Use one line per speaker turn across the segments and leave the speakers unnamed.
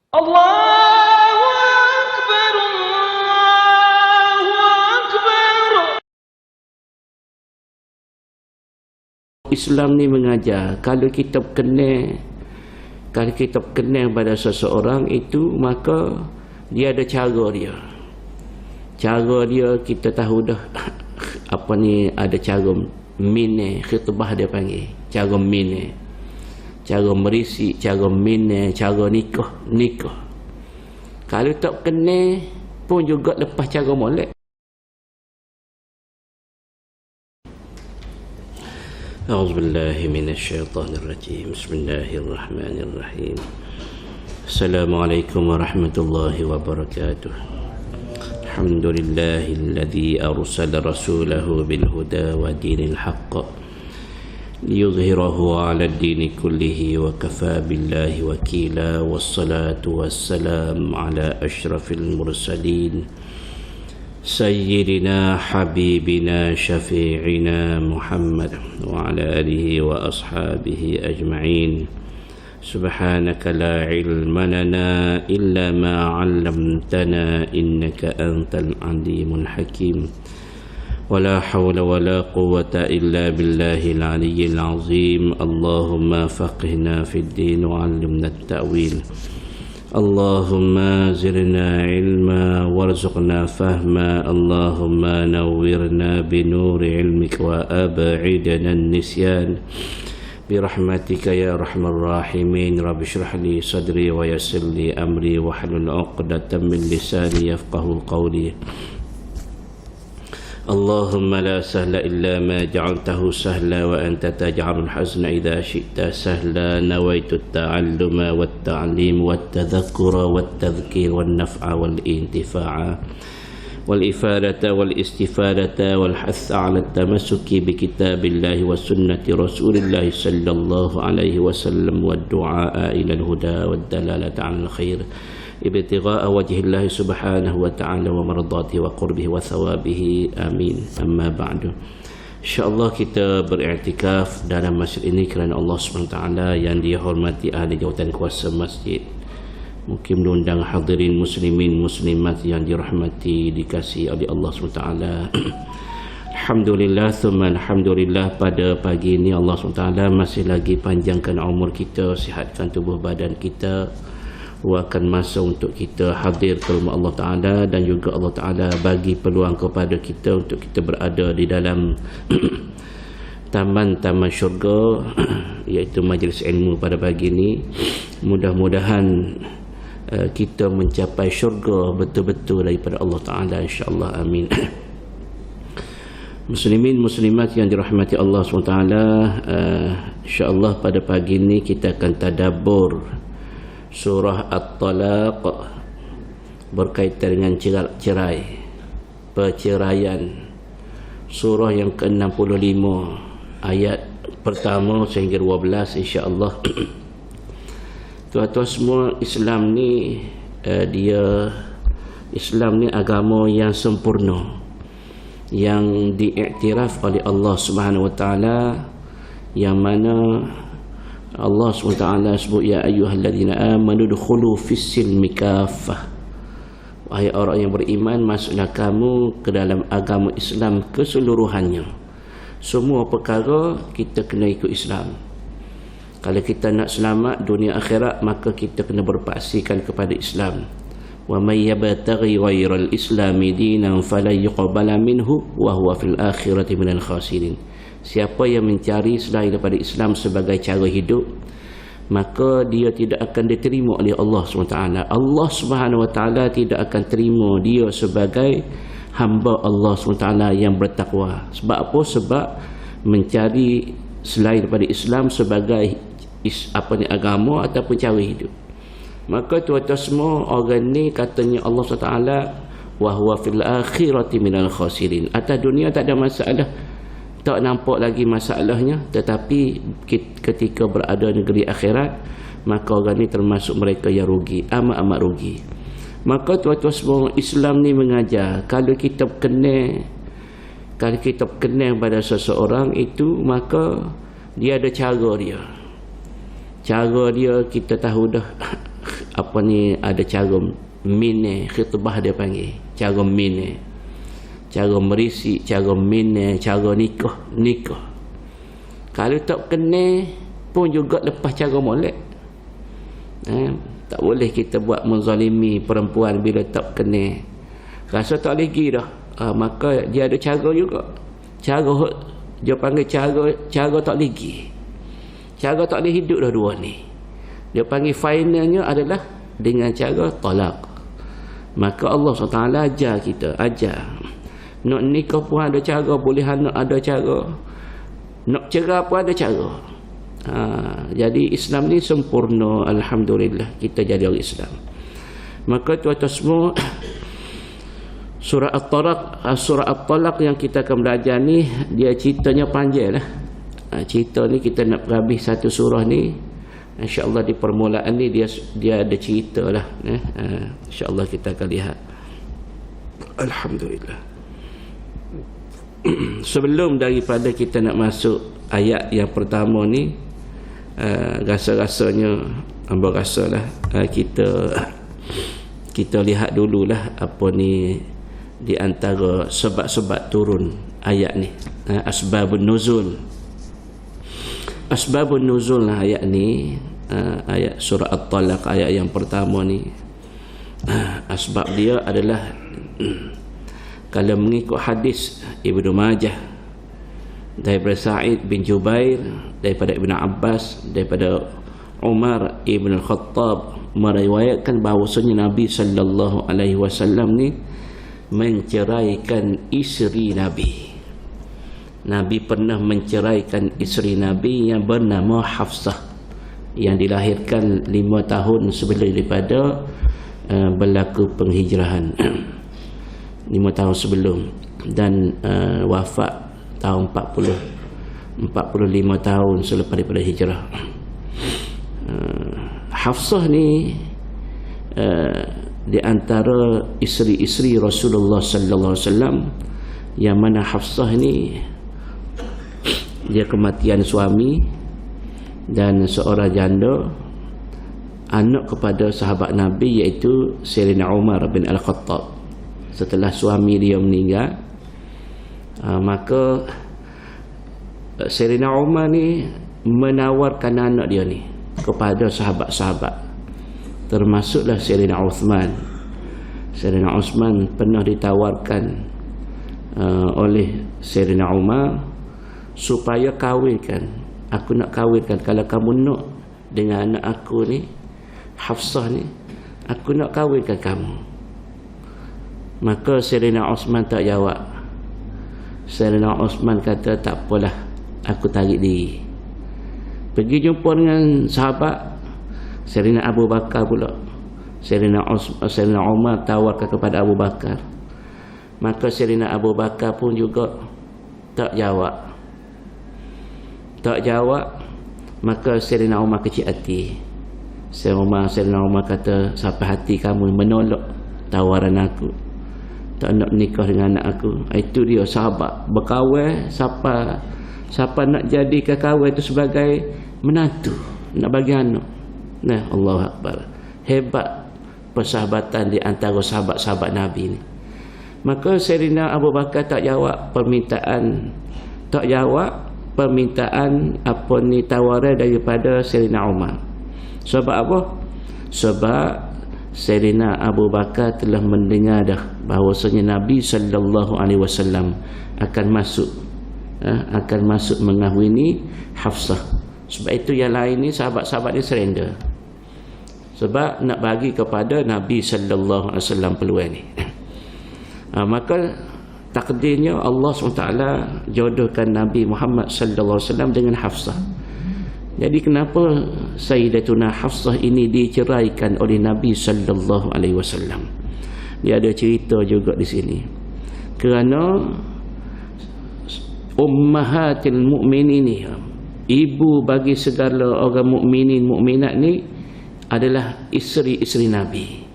Allahu Akbar, Allahu Akbar.
Islam ni mengajar kalau kita kenal pada seseorang itu, maka dia ada cara dia. Cara dia kita tahu dah apa ni, ada cara mine khitbah dia panggil, cara mine, cara merisik, cara mine, cara nikah. Kalau tak kenal pun juga lepas cara molek. A'udzubillahi minasyaitonirrajim. Bismillahirrahmanirrahim. Assalamualaikum warahmatullahi wabarakatuh. Alhamdulillahilladzi arsala rasulahu bil huda wa dinil haqq liyuzhirahu 'ala ad-dini kullihi wa kafa billahi wakila. Wassalatu wassalam ala asyrafil mursalin Sayyidina Habibina Syafi'ina Muhammad wa ala alihi wa ashabihi ajma'in. Subhanaka la ilma lana illa ma 'allamtana innaka antal alimul hakim. Wa la hawla wa la quwwata illa billahil aliyyil azim. Allahumma faqihna fid din wa 'allimna at-ta'wil. Allahumma zirna ilma warzuqna fahma. Allahumma nawwirna binuri ilmik wa ab'idna an-nisyan birahmatika ya arhamar rahimin. Rabbi shrah li sadri wa yassir li amri wa hlul 'uqdatam min lisani yafqahu qawli. Allahumma la sahla illa ma ja'altahu sahla wa anta taj'alul hazna idha syi'ta sahla. Nawaitu at-ta'alluma wat-ta'lim wat-tadhakkura wat-tadhkir wan-naf'a wal-intifa'a wal-ifadata wal-istifadata wal-hatha 'ala at-tamassuki bi kitabillahi wa sunnati rasulillahi sallallahu alaihi wasallam wad-du'a ila al-huda wad-dalalata 'ala al-khair ibtigha'a wajhillahi subhanahu wa ta'ala wa mardatihi wa qurbihi wa thawabihi. Amin. Amma ba'du. InsyaAllah kita beriktikaf dalam masjid ini kerana Allah SWT yang dihormati ahli jawatan kuasa masjid. Mungkin mengundang hadirin muslimin muslimat yang dirahmati dikasihi oleh Allah SWT. Alhamdulillah thumma alhamdulillah, pada pagi ini Allah SWT masih lagi panjangkan umur kita, sihatkan tubuh badan kita, luangkan masa untuk kita hadir ke rumah Allah Ta'ala, dan juga Allah Ta'ala bagi peluang kepada kita untuk kita berada di dalam taman-taman syurga, iaitu majlis ilmu pada pagi ini. Mudah-mudahan kita mencapai syurga betul-betul daripada Allah Ta'ala, insyaAllah. Amin. Muslimin muslimat yang dirahmati Allah SWT, insyaAllah pada pagi ini kita akan tadabbur surah At-Talaq berkaitan dengan cerai, perceraian. Surah yang ke-65 ayat pertama sehingga 12, insya-Allah. Tuan-tuan semua, Islam ni Islam ni agama yang sempurna, yang diiktiraf oleh Allah Subhanahu wa taala, yang mana Allah SWT sebut, ya ayyuhalladzina amanu dukhulu fis-silmi kaffah. Wahai orang yang beriman, masuklah kamu ke dalam agama Islam keseluruhannya. Semua perkara kita kena ikut Islam. Kalau kita nak selamat dunia akhirat, maka kita kena berpaksikan kepada Islam. Wa may yabtaghi ghairal islami dinan falan yuqbala minhu wa huwa fil akhirati minal khasirin. Siapa yang mencari selain daripada Islam sebagai cara hidup, maka dia tidak akan diterima oleh Allah SWT. Allah SWT tidak akan terima dia sebagai hamba Allah SWT yang bertakwa. Sebab apa? Sebab mencari selain daripada Islam sebagai agama ataupun cara hidup. Maka tuan-tuan semua, orang ni katanya Allah SWT, wa huwa fil akhirati minal khasirin. Atas dunia tak ada masalah, tak nampak lagi masalahnya, tetapi ketika berada negeri akhirat, maka orang ni termasuk mereka yang rugi, amat-amat rugi. Maka tuan-tuan semua, Islam ni mengajar kalau kita kenal pada seseorang itu, maka dia ada cara dia. Cara dia kita tahu dah apa ni, ada cara mine khitbah dia panggil, cara mine, cara merisi, cara mine, cara nikah. Kalau tak kena pun juga lepas cara molek. Tak boleh kita buat menzalimi perempuan bila tak kena. Rasa tak lagi dah, maka dia ada cara juga. Cara dia panggil cara tak lagi. Cara tak boleh hidup dah dua ni. Dia panggil finalnya adalah dengan cara talak. Maka Allah SWT ajar. Nak nikah pun ada cara, boleh anak ada cara, nak cerai pun ada cara. Jadi Islam ni sempurna, alhamdulillah kita jadi orang Islam. Maka tuan-tuan semua, surah At-Talaq yang kita akan belajar ni, dia ceritanya panjang lah. Cerita ni kita nak habis satu surah ni, insya-Allah di permulaan ni dia ada cerita lah. Insya-Allah kita akan lihat. Alhamdulillah. Sebelum daripada kita nak masuk ayat yang pertama ni, rasa-rasanya hamba rasalah kita lihat dululah apa ni di antara sebab-sebab turun ayat ni, asbabun nuzul. Asbabun nuzul lah ayat ni, ayat surah At-Talaq, ayat yang pertama ni. Asbab dia adalah kalau mengikut hadis Ibnu Majah daripada Sa'id bin Jubair, daripada Ibn Abbas, daripada Umar ibn al-Khattab, meriwayatkan bahawasanya Nabi sallallahu alaihi wasallam ni menceraikan isteri Nabi. Nabi pernah menceraikan isteri Nabi yang bernama Hafsah, yang dilahirkan 5 tahun sebelum daripada berlaku penghijrahan. 5 tahun sebelum, dan wafat tahun 45 tahun selepas daripada hijrah. Hafsah ni di antara isteri-isteri Rasulullah sallallahu alaihi wasallam, yang mana Hafsah ni dia kematian suami dan seorang janda, anak kepada sahabat Nabi iaitu Sayyidina Umar bin Al-Khattab. Setelah suami dia meninggal, maka Sayyidina Umar ni menawarkan anak dia ni kepada sahabat-sahabat, termasuklah Sayyidina Uthman. Sayyidina Uthman pernah ditawarkan oleh Sayyidina Umar supaya kahwinkan, aku nak kahwinkan, kalau kamu nak dengan anak aku ni Hafsah ni, aku nak kahwinkan kamu. Maka Sayyidina Uthman tak jawab. Sayyidina Uthman kata, tak apalah, aku tarik diri. Pergi jumpa dengan sahabat Sayyidina Abu Bakar pula. Sayyidina Umar tawarkan kepada Abu Bakar. Maka Sayyidina Abu Bakar pun juga tak jawab. Maka Sayyidina Umar kecil hati. Sayyidina Umar kata, sampai hati kamu menolak tawaran aku, tak nak nikah dengan anak aku. Itu dia sahabat berkahwin, siapa nak jadikan kahwin itu sebagai menantu, nak bagi anak. Nah, Allahu Akbar. Hebat persahabatan di antara sahabat-sahabat Nabi ni. Maka Sayyidina Abu Bakar tak jawab permintaan apa ni tawaran daripada Sayyidina Umar. Sebab apa? Sebab Sayyidina Abu Bakar telah mendengar dah bahawasanya Nabi sallallahu alaihi wasallam akan masuk mengahwini Hafsah. Sebab itu yang lain ni sahabat-sahabat ni surrender, sebab nak bagi kepada Nabi sallallahu alaihi wasallam peluang ni. Maka takdirnya Allah SWT jodohkan Nabi Muhammad sallallahu alaihi wasallam dengan Hafsah. Jadi kenapa Sayyidatuna Hafsah ini diceraikan oleh Nabi sallallahu alaihi wasallam? Dia ada cerita juga di sini. Kerana ummahatil mu'minin, ibu bagi segala orang mukminin mukminat ni adalah isteri-isteri Nabi,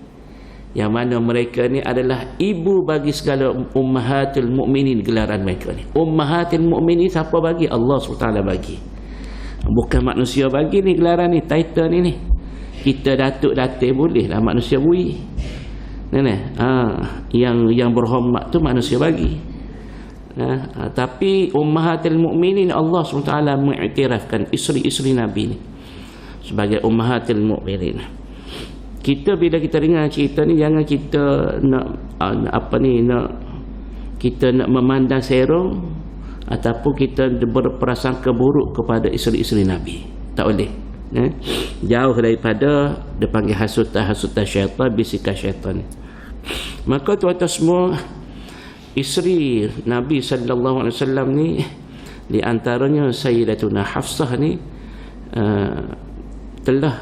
yang mana mereka ni adalah ibu bagi segala ummahatul mu'minin, gelaran mereka ni. Ummahatul mu'minin siapa bagi? Allah SWT bagi, bukan manusia bagi ni gelaran ni, title ni. kita datuk-datuk boleh lah manusia bui. Yang berhormat tu manusia bagi. Tapi ummahatul mukminin Allah SWT mengiktirafkan isteri-isteri Nabi ni sebagai ummahatul mukminin. Kita bila kita dengar cerita ni, jangan kita kita nak memandang serong ataupun kita berprasangka buruk kepada isteri-isteri Nabi. Tak boleh. Jauh daripada dipanggil hasutan syaitan, bisikan syaitan. Maka tuan-tuan semua, isteri Nabi sallallahu alaihi wasallam ni, di antaranya Sayyidatuna Hafsah ni telah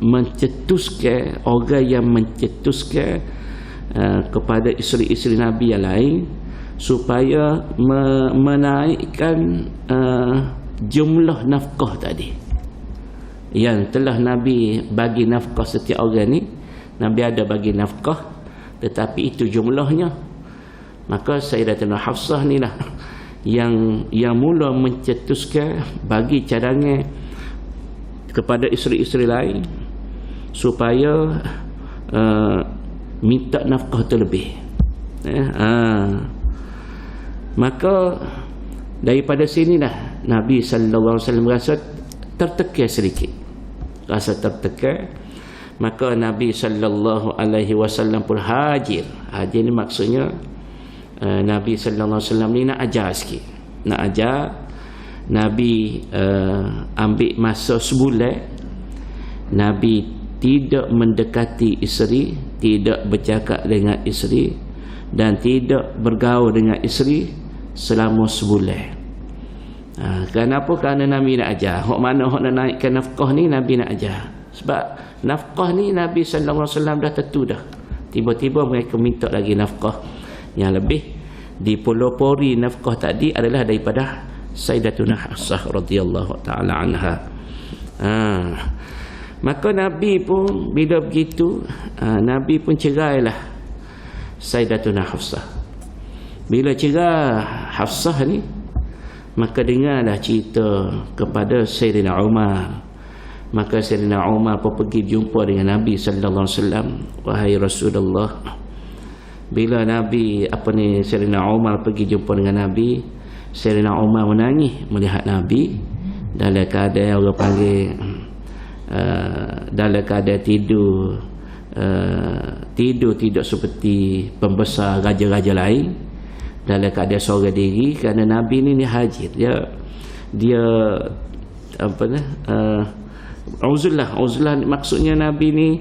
mencetuskan orang yang mencetuskan kepada isteri-isteri Nabi yang lain supaya menaikkan jumlah nafkah tadi yang telah Nabi bagi nafkah setiap orang ni. Nabi ada bagi nafkah, tetapi itu jumlahnya. Maka Sayyidatuna Hafsah ni lah yang mula mencetuskan bagi cadangan kepada isteri-isteri lain supaya minta nafkah terlebih. Maka daripada sinilah Nabi sallallahu alaihi wasallam rasa tertekan sedikit, rasa tertekan. Maka Nabi sallallahu alaihi wasallam pun hajir ni maksudnya Nabi sallallahu alaihi wasallam ni nak ajar sikit, nak ajar. Nabi ambil masa sebulan, Nabi tidak mendekati isteri, tidak bercakap dengan isteri dan tidak bergaul dengan isteri selama sebulan. Kenapa? Kerana Nabi nak ajar. Hak mana hak nak naikkan nafkah ni Nabi nak ajar. Sebab nafkah ni Nabi sallallahu alaihi wasallam dah tentu dah. Tiba-tiba mereka minta lagi nafkah yang lebih. Dipelopori nafkah tadi adalah daripada Sayyidatuna Hafsah radhiyallahu taala anha. Maka Nabi pun bila begitu, Nabi pun cerailah Sayyidatuna Hafsah. Bila cerai Hafsah ni, maka dengarlah cerita kepada Sayyidina Umar. Maka Sayyidina Umar pun pergi jumpa dengan Nabi sallallahu alaihi wasallam. Wahai Rasulullah, bila Nabi Sayyidina Umar pergi jumpa dengan Nabi, Sayyidina Umar menangis melihat Nabi dalam keadaan orang panggil dalam keadaan tidur tidak seperti pembesar raja-raja lain, dalam keadaan seorang diri. Kerana Nabi ni hajir, dia uzlah maksudnya Nabi ni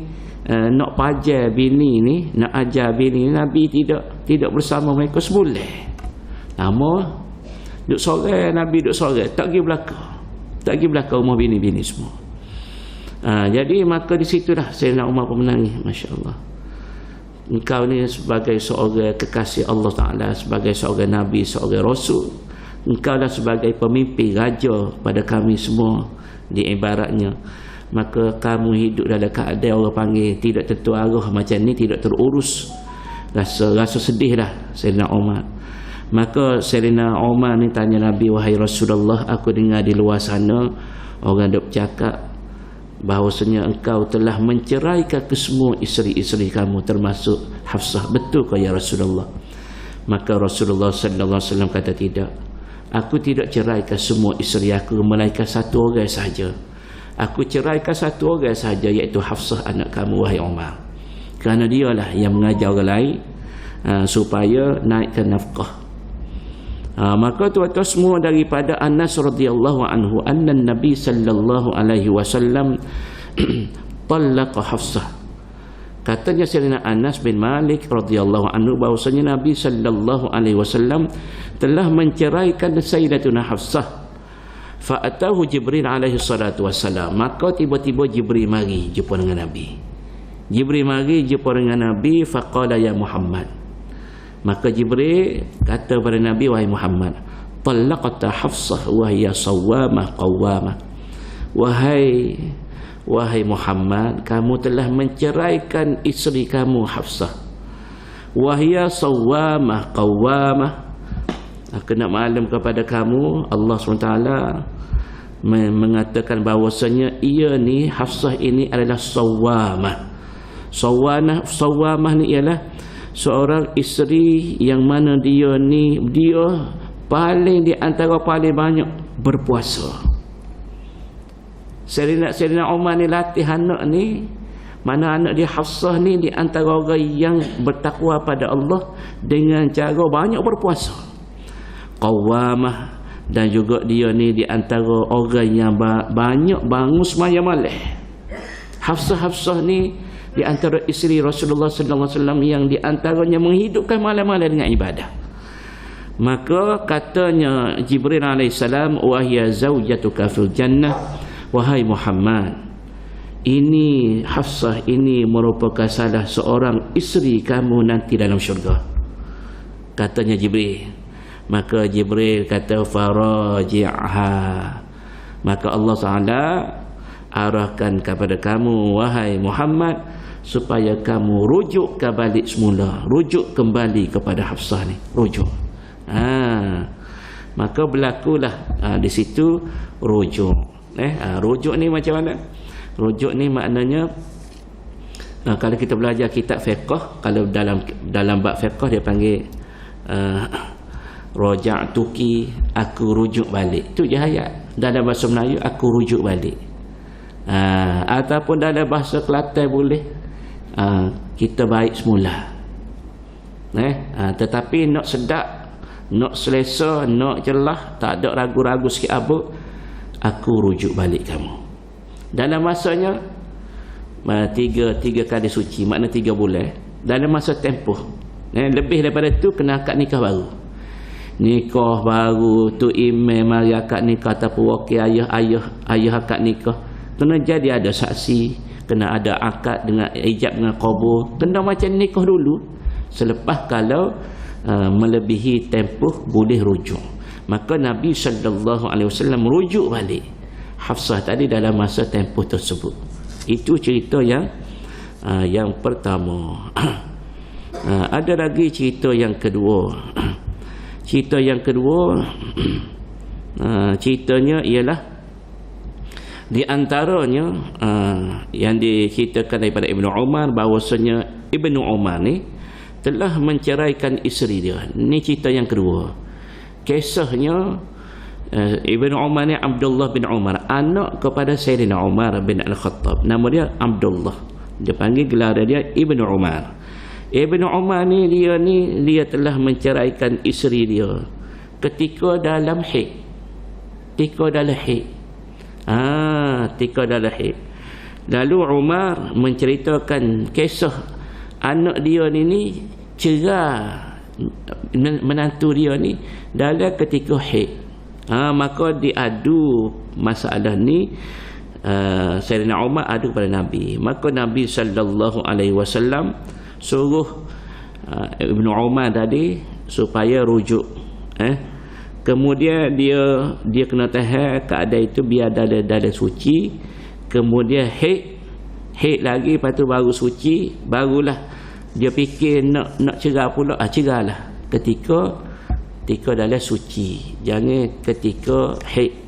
nak pajar bini ni, nak ajar bini ni. Nabi tidak bersama mereka sebulan lama. Duduk sorang, Nabi duduk sorang, tak pergi belakang rumah bini-bini semua. Jadi maka di situlah Sayyidina Umar pun menangis. Masya Allah, engkau ni sebagai seorang kekasih Allah Ta'ala, sebagai seorang Nabi, seorang Rasul, engkau dah sebagai pemimpin raja pada kami semua di ibaratnya. Maka kamu hidup dalam keadaan orang panggil tidak tentu arah macam ni, tidak terurus. Rasa sedih dah Sayyidina Umar. Maka Sayyidina Umar ni tanya Nabi, wahai Rasulullah, aku dengar di luar sana orang duk bercakap bahawasanya engkau telah menceraikan ke semua isteri-isteri kamu termasuk Hafsah. Betul ke ya Rasulullah? Maka Rasulullah sallallahu alaihi wasallam kata, tidak. Aku tidak ceraikan semua isteri aku, melainkan satu orang sahaja. Aku ceraikan satu orang sahaja, iaitu Hafsah anak kamu wahai Umar. Kerana dialah yang mengajar orang lain supaya naikkan nafkah. Maka tuan-tuan semua, daripada Anas radhiyallahu anhu anna Nabi sallallahu alaihi wasallam talaqa Hafsah. Katanya Sayyidina Anas bin Malik radhiyallahu anhu bahwasanya Nabi sallallahu alaihi wasallam telah menceraikan Sayyidatuna Hafsah. Fa atahu Jibril alaihi salatu wassalam. Maka tiba-tiba Jibril mari jumpa dengan Nabi. Jibril mari jumpa dengan Nabi, faqala ya Muhammad. Maka Jibril kata kepada Nabi, wahai Muhammad, talaqta Hafsah wa hiya sawwamah qawwamah. Wahai Muhammad, kamu telah menceraikan isteri kamu Hafsah. Wa hiya sawwamah qawwamah. Aku nak maklum kepada kamu, Allah SWT mengatakan bahawasanya ia ni, Hafsah ini adalah sawamah. Sawamah ni ialah seorang isteri yang mana dia paling di antara paling banyak berpuasa. Sayyidina Umar ni latih anak ni, mana anak dia Hafsah ni di antara orang yang bertakwa pada Allah dengan cara banyak berpuasa. Qawamah, dan juga dia ni di antara orang yang banyak bangun sembahyang malam. Hafsah ni di antara isteri Rasulullah sallallahu alaihi wasallam yang di antaranya menghidupkan malam-malam dengan ibadah. Maka katanya Jibril alaihissalam, wahya zaujatuka fil jannah, wahai Muhammad, ini Hafsah ini merupakan salah seorang isteri kamu nanti dalam syurga, katanya Jibril. Maka Jibril kata faraji'ha, maka Allah Ta'ala arahkan kepada kamu wahai Muhammad supaya kamu rujuk kembali semula, rujuk kembali kepada Hafsah ni, rujuk. Maka berlakulah di situ rujuk. Rujuk ni macam mana? Rujuk ni maknanya kalau kita belajar kitab fiqh, kalau dalam bab fiqh dia panggil raja'tuki, aku rujuk balik. Itu je ayat. Dalam bahasa Melayu aku rujuk balik. Ataupun dalam bahasa Kelantan boleh kita baik semula. Tetapi nak sedap, nak selesa, nak jelah, tak ada ragu-ragu sikit abuk, aku rujuk balik kamu. Dalam masanya tiga kali suci, makna 3 bulan. Dalam masa tempoh lebih daripada itu kena akad nikah baru. Nikah baru tu imam mari akad nikah ataupun wakil ayah akad nikah, kena jadi ada saksi, kena ada akad dengan ijab dengan qabul, kena macam nikah dulu. Selepas kalau melebihi tempoh boleh rujuk. Maka Nabi sallallahu alaihi wasallam rujuk balik Hafsah tadi dalam masa tempoh tersebut. Itu cerita yang pertama. Ada lagi cerita yang kedua. Cerita yang kedua, ceritanya ialah di antaranya yang diceritakan daripada Ibnu Umar, bahawasanya Ibnu Umar ni telah menceraikan isteri dia. Ini cerita yang kedua. Kisahnya Ibnu Umar ni Abdullah bin Umar, anak kepada Sayyidina Umar bin Al-Khattab. Nama dia Abdullah. Dia panggil gelar dia Ibnu Umar. Ibnu Umar ni dia telah menceraikan isteri dia ketika dalam haid. Ketika dalam haid. Lalu Umar menceritakan kisah anak dia ni cerai menantu dia ni dalam ketika haid. Maka diadu masalah ni, Sayyidina Umar adu kepada Nabi. Maka Nabi sallallahu alaihi wasallam suruh Ibnu Umar tadi supaya rujuk. Kemudian dia kena tahan keadaan itu biar dalam suci. Kemudian haid lagi, lepas tu baru suci, barulah dia fikir nak cerai pula. Cerailah ketika dalam suci, jangan ketika haid.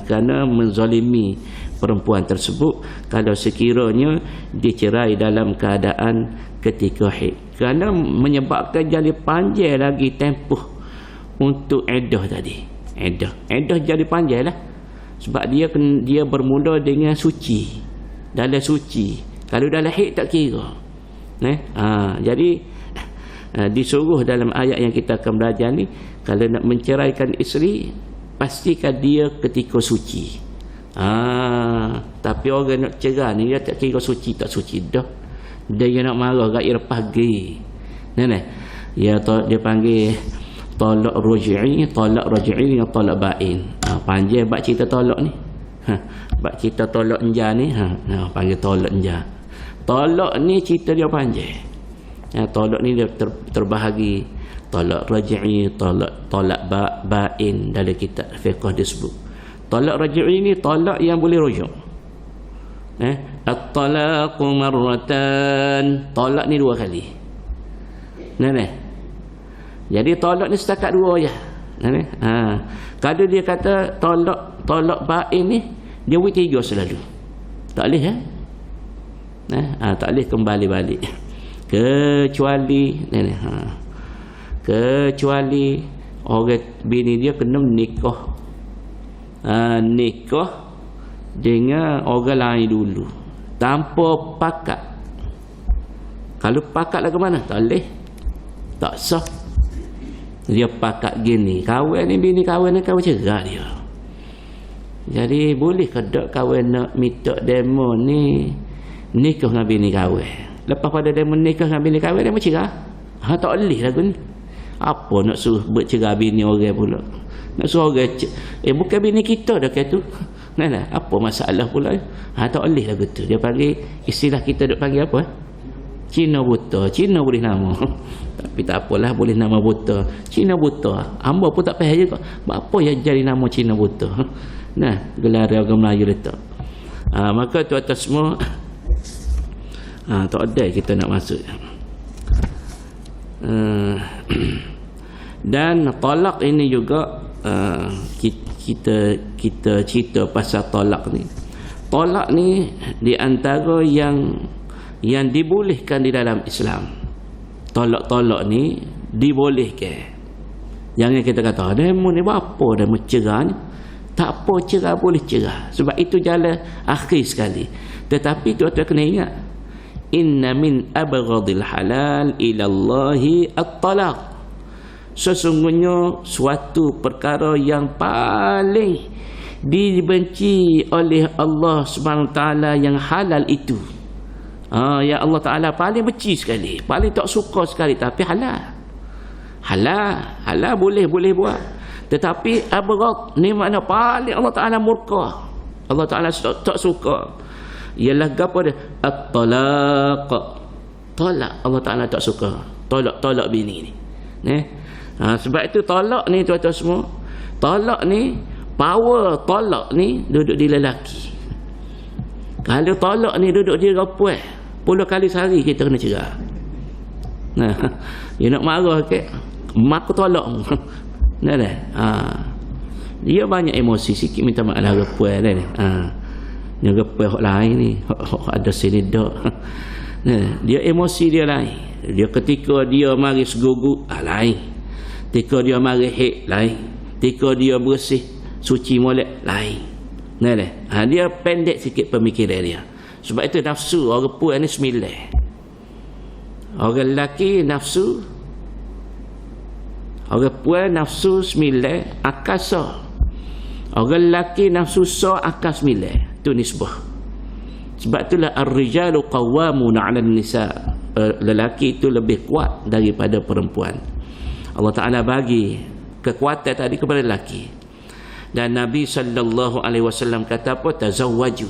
Kerana menzalimi perempuan tersebut kalau sekiranya dicerai dalam keadaan ketika haid, kerana menyebabkan jadi panjang lagi tempoh untuk iddah tadi. Iddah jadi panjang lah, sebab dia bermula dengan suci, dalam suci. Kalau dalam haid tak kira. Jadi disuruh dalam ayat yang kita akan belajar ni, kalau nak menceraikan isteri, pastikan dia ketika suci. Tapi orang nak cerai ni dia tak kira suci tak suci dah. Dia nak marah gair pagi. Dia panggil talak raj'i, dengan talak bain. Panjang bab cerita talak ni. Bab cerita talak enja ni, panggil talak enja. Talak ni cerita dia panjang. Talak ni dia terbahagi talak raj'i, talak bain dalam kitab fiqh disebut. Talak raj'i ni talak yang boleh rujuk. At-talaqu marratan, talak ni 2 kali. Jadi tolak ni setakat dua je. Kalau dia kata tolak baik ni, dia buat 3 selalu. Tak boleh tak boleh kembali balik. Kecuali orang bini dia kena nikah. Nikah dengan orang lain dulu tanpa pakat. Kalau pakat lah ke mana? Tak boleh. Tak sah. Dia pakat gini, kahwin ni, bini kahwin ni kahwin cerai dia. Jadi boleh ke tak kahwin nak minta demo ni nikah dengan bini kahwin, lepas pada demo nikah dengan bini kahwin demo cerai? Tak boleh lagu ni. Apa nak suruh bercerai bini orang pula? Nak suruh orang bukan bini kita dah kata tu. Apa masalah pula? Tak boleh lagu tu. Dia panggil, istilah kita duk panggil apa? Cina buta. Cina boleh nama. Tapi tak apalah, boleh nama buta. Cina buta. Hamba pun tak faham juga. Apa yang jadi nama Cina buta? Gelar orang Melayu letak. Maka tuan-tuan semua, tak ada kita nak masuk. Dan talak ini juga kita cerita pasal talak ni. Talak ni di antara yang dibolehkan di dalam Islam. Talak-talak ni dibolehkan. Jangan kita kata demo ni apa dah mencerai. Tak apa, cerai boleh cerai. Sebab itu jalan akhir sekali. Tetapi tuan-tuan kena ingat, inna min abghadil halal ila Allahi at-talaq. Sesungguhnya suatu perkara yang paling dibenci oleh Allah Subhanahu taala yang halal itu, ya Allah Taala paling benci sekali, paling tak suka sekali, tapi halal boleh buat. Tetapi abghad ni makna paling Allah Taala murka, Allah Taala tak suka, ialah gapo dia? At-talaq. Talak Allah Taala tak suka. Tolak bini ni. Sebab itu talak ni tuan-tuan semua, talak ni, power talak ni duduk di lelaki. Kalau talak ni duduk di perempuan, 10 kali sehari kita kena cerai. Dia nak marah ke, mak tolak. Dia banyak emosi sikit, minta maaf lah perempuan dah ni. Dia perempuan hak lain ni, hak ada sini dak. Dia emosi dia lain. Dia ketika dia mari segugu lain. Ketika dia mari hek lain. Ketika dia bersih suci molek lain. Dia pendek sikit pemikiran dia. Sebab itu nafsu orang perempuan ni 9. Orang lelaki nafsu, orang perempuan nafsu 9 akal sah. Orang lelaki nafsu sah akal 9. Itu nisbah. Sebab itulah ar-rijalu qawwamuna 'alan nisa. Lelaki itu lebih kuat daripada perempuan. Allah Taala bagi kekuatan tadi kepada lelaki. Dan Nabi sallallahu alaihi wasallam kata apa? Tazawwaju.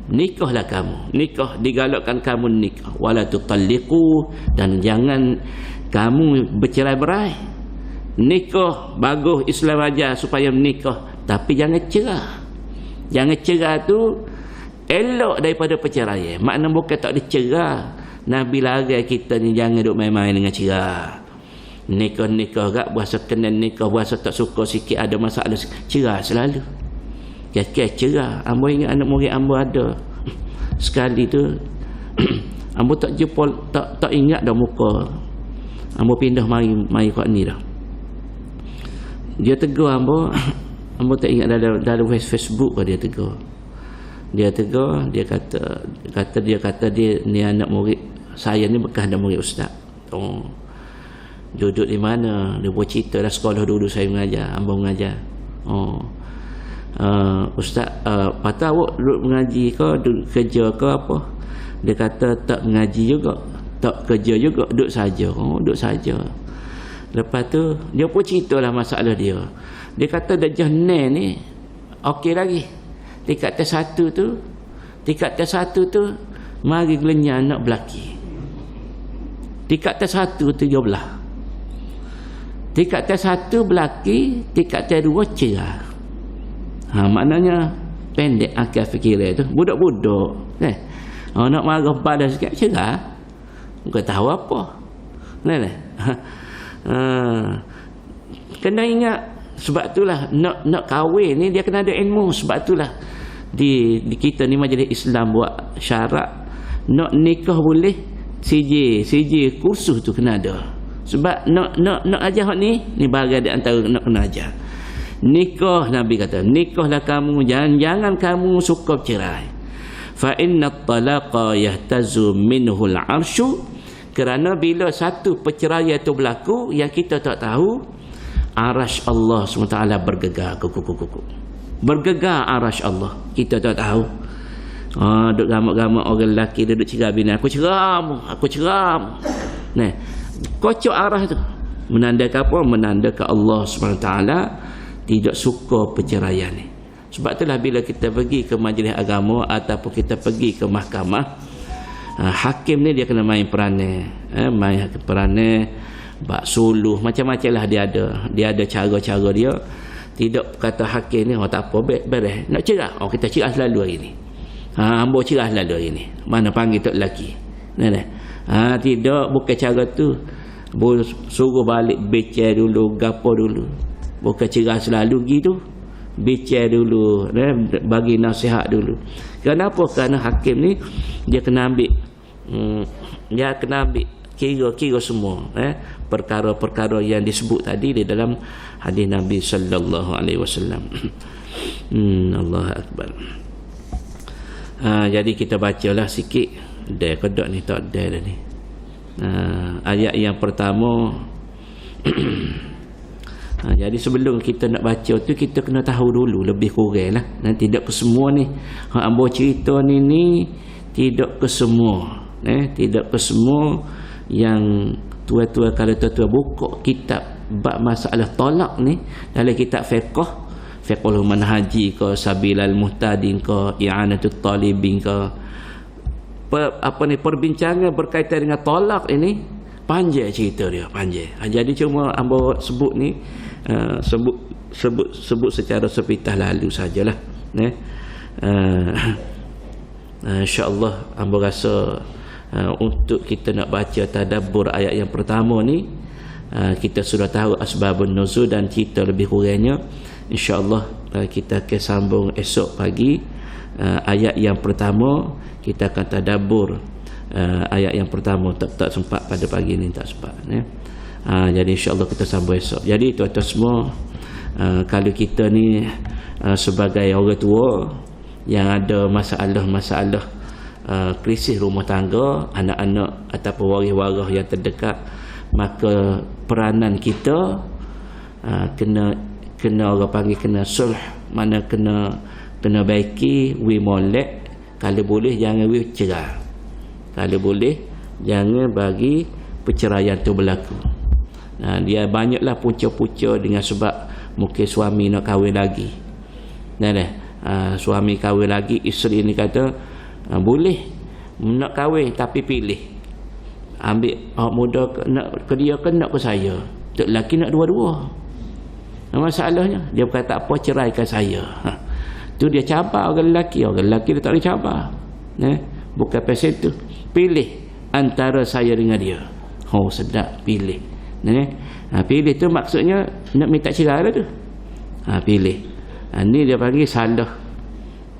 Nikahlah kamu. Nikah, digalakkan kamu nikah. Wala tutalliqu, dan jangan kamu bercerai-berai. Nikah bagus, Islam ajar supaya menikah, tapi jangan cerai. Jangan cerai tu elok daripada perceraian. Makna bukan tak dicerai. Nabi larang kita ni jangan duk main-main dengan cerai. Nikah gak berasa kena nikah, berasa tak suka sikit, ada masalah cerai selalu. Kek cerai. Ambo ingat anak murid ambo ada sekali tu ambo tak jumpa, tak ingat dah muka. Ambo pindah mari kat ni dah. Dia tegur ambo tak ingat dalam Facebook dia tegur. Dia kata dia ni anak murid saya ni bekas anak murid ustaz. Duduk di mana? Dia buat cerita dah sekolah dulu saya mengajar, ambo mengajar. Ustaz, patah awak duduk mengaji ke, duduk kerja ke apa? Dia kata tak mengaji juga, tak kerja juga, duduk saja. Duduk saja. Lepas tu dia pun ceritalah masalah dia. Dia kata darjah 9 ni okey lagi. Tingkat tes 1 tu mari gelenya anak belaki. Tingkat tes 1 13. Tingkat tes 1 belaki, tingkat tes 2 cerai. Maknanya pendek akal fikiran tu. Budak-budak nak marah balas sikit cerai. Bukan tahu apa. Kena ingat, sebab itulah nak kahwin ni dia kena ada ilmu. Sebab itulah di kita ni majlis Islam buat syarat nak nikah boleh CJ kursus tu kena ada. Sebab nak ajar hak ni bahagian di antara nak kena ajar. Nikah, Nabi kata, nikahlah kamu, jangan kamu suka bercerai. Fa inna at-talaqa yahtazu minhu al-'arsyu, kerana bila satu perceraian itu berlaku yang kita tak tahu, arasy Allah SWT bergegar, bergegar arasy Allah, kita tak tahu. Duk gamak-gamak orang lelaki dia duk cerai bini, aku ceram. Nah, kocok arah tu menandakan apa? Menandakan Allah SWT tidak suka perceraian ni. Sebab itulah bila kita pergi ke majlis agama ataupun kita pergi ke mahkamah, hakim ni dia kena main peranan, main peranan, bak suluh, macam-macam lah dia ada cara-cara dia. Tidak kata hakim ni tak apa, beres nak cerah, kita cerah selalu hari ni, hamba cerah selalu hari ni, mana panggil tok lelaki tidak, bukan cara tu. Suruh balik bicara dulu, gapo dulu, bukan cerah selalu gitu, bicara dulu, bagi nasihat dulu. Kenapa? Kerana hakim ni dia kena ambil kira semua perkara-perkara yang disebut tadi di dalam hadis Nabi sallallahu alaihi wasallam. Allahu akbar. Jadi kita bacalah sikit. Dah kodok ni tak ada dah ni. Ayat yang pertama. Jadi sebelum kita nak baca tu, kita kena tahu dulu lebih kurang lah. Nanti tidak ke semua ni. Ambo cerita ni tidak ke semua. Tidak ke semua. Yang tua-tua kalau tua-tua buka kitab bab masalah talak ni dalam kitab fiqhul manhaji ke, sabilal muhtadin ke, i'anatul talibin ke, perbincangan berkaitan dengan talak ini panjang cerita dia, panjang. Jadi cuma ambo sebut ni sebut secara sepitah lalu sajalah. InsyaAllah ambo rasa untuk kita nak baca tadabbur ayat yang pertama ni, kita sudah tahu asbabun nuzul dan cerita lebih kurangnya. InsyaAllah kita akan sambung esok pagi ayat yang pertama. Kita akan tadabbur ayat yang pertama. Tak sempat pada pagi ni, tak sempat jadi insyaAllah kita sambung esok. Jadi tuan-tuan semua, kalau kita ni sebagai orang tua yang ada masalah krisis rumah tangga, anak-anak ataupun waris-waris yang terdekat, maka peranan kita kena orang panggil kena sulh, mana kena baiki, we molek, kalau boleh jangan we cerai, kalau boleh jangan bagi perceraian tu berlaku. Dia banyaklah punca-punca dengan sebab mungkin suami nak kahwin lagi. Suami kahwin lagi, isteri ni kata boleh nak kahwin tapi pilih, ambil orang muda nak ke dia ke nak ke saya. Tok lelaki nak dua-dua. Masalahnya dia berkata tak apa, ceraikan saya. Tu dia cabar orang lelaki dia tak boleh cabar. Bukan pasal tu, pilih antara saya dengan dia. Sedap, pilih. Pilih tu maksudnya nak minta cerai lah tu. Pilih. Ni dia panggil salah.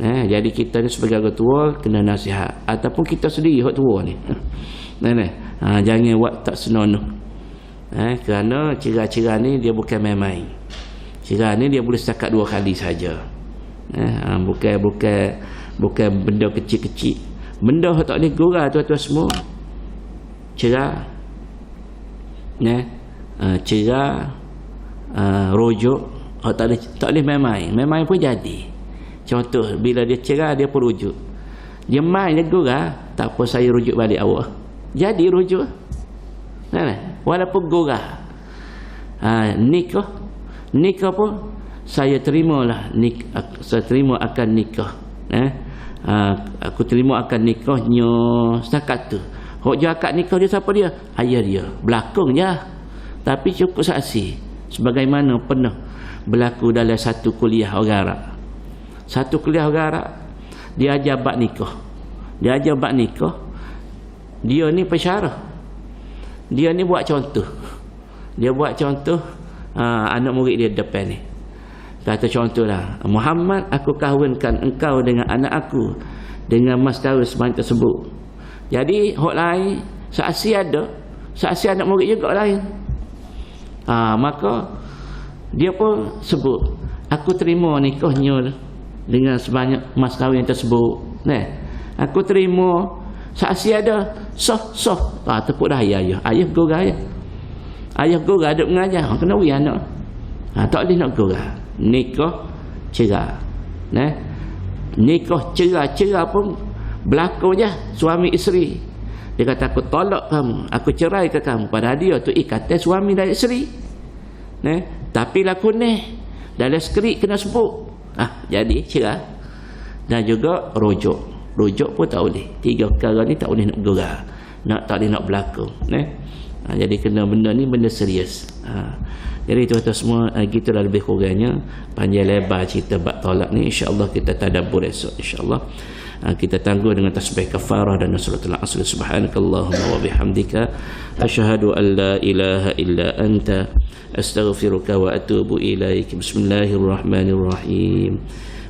Jadi kita ni sebagai orang tua kena nasihat, ataupun kita sendiri orang tua ni jangan buat tak senonoh. Kerana cerai-cerai ni dia bukan main-main. Cerai ni dia boleh setakat 2 kali saja. Bukan benda kecil-kecil. Benda tak boleh gurau tuan-tuan semua. Cerai cerai rujuk tak boleh main-main. Main-main pun jadi. Contoh, bila dia cerai dia pun rujuk. Dia main dia gurau, tak apa saya rujuk balik awak. Jadi rujuk. Walaupun gurau. Nikah pun saya terimalah, saya terima akan nikah. Aku terima akan nikahnya setakat tu. Hok je akad nikah dia siapa dia? Ayah dia. Berlakon je. Tapi cukup saksi. Sebagaimana pernah berlaku dalam satu kuliah orang Arab. Satu kuliah orang Arab, dia ajar bab nikah. Dia ni pensyarah. Dia ni buat contoh. Dia buat contoh anak murid dia depan ni. Kata contohlah, Muhammad, aku kahwinkan engkau dengan anak aku dengan mas kahwin sebanyak tersebut. Jadi hak lain saksi ada, saksi anak murid juga lain. Maka dia pun sebut, aku terima nikahnya dengan sebanyak mas kahwin tersebut. Aku terima, saksi ada, sah. Tepuk dah ayah gurau ayah gurau duk mengajar, kena wui anak. Tak boleh nak gurau. Nikah cerai. Nikah cerai pun berlaku je suami isteri. Dia kata aku tolak kamu, aku cerai ke kamu. Pada dia tu ikatan suami dan isteri. Tapi laku ni dalam skrip kena sebut. Jadi cerai. Dan juga rujuk pun tak boleh. 3 perkara ni tak boleh nak gurau. Tak boleh nak berlaku. Jadi kena benda ni benda serius. Jadi tuan-tuan semua, gitulah lebih kurangnya. Panjang lebar cerita bab tolak ni, insya-Allah kita tadabbur esok insya-Allah. Kita tangguh dengan tasbih kafarah dan suratul asr. Subhanakallahumma wa bihamdika asyhadu an la ilaha illa anta astaghfiruka wa atubu ilaik. Bismillahirrahmanirrahim.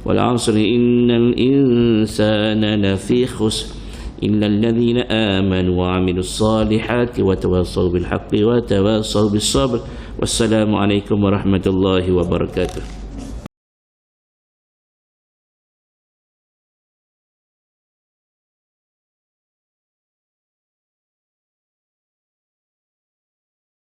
Wal 'asri innal insana lafi khusr إلا الذين آمنوا وعملوا الصالحات وتواصوا بالحق وتواصوا بالصبر والسلام عليكم ورحمة الله وبركاته.